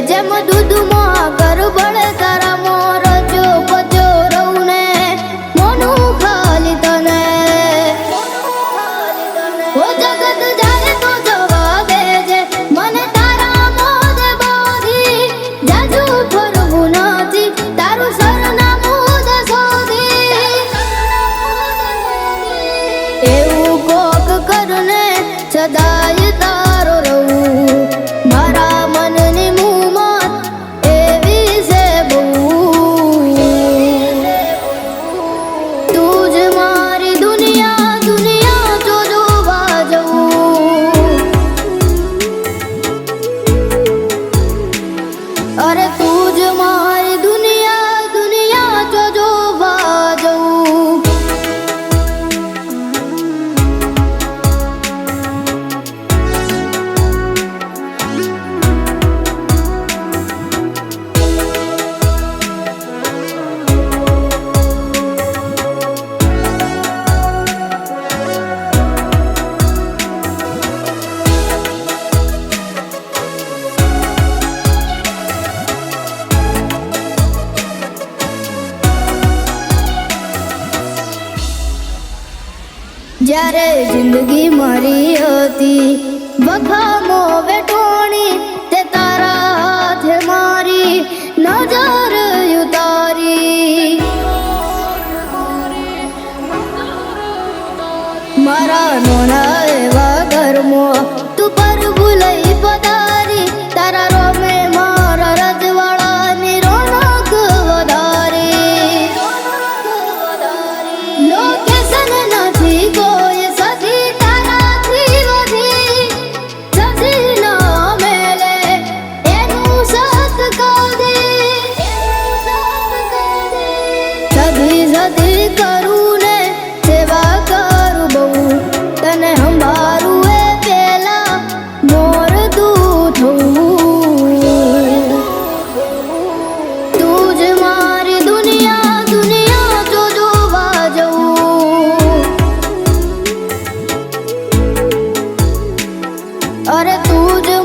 જેમ દૂધમાં કરબળ તારા મોર જો પજો રહું ને મોનું ખાલી તને ઓ જગત જાય તો જવા દેજે મને તારા મોદ બોધી જાજુ ફરવું નથી તારું સરનામું જ શોધી એવું કોક કરને સદાય તારો રહું મારા મનની મુમત એવી છે બહુ તું જ મારી દુનિયા દુનિયા જો જોવા જવું અરે તું જ મારી દુનિયા દુનિયા જો જોવા જવું જ્યારે જિંદગી મારી હતી વખામો વેઠોણી તે તારા હાથે મારી નજર ઉતારી મારા નોના એવા ઘરમાં તું પર ભૂલઈ પધારી તારા રોમે મારા રજવાડાની રોનક વધારી લોકેશન નથી કોઈ સદી તારાથી વધી સદી ના મેલે એનું સત કદી સદી સદી કરું ને સેવા કરું બહુ તને સંભાળું એ પેલા મોર તું થવું તું જ મારી દુનિયા દુનિયા જો જોવા જવું અરે તું જ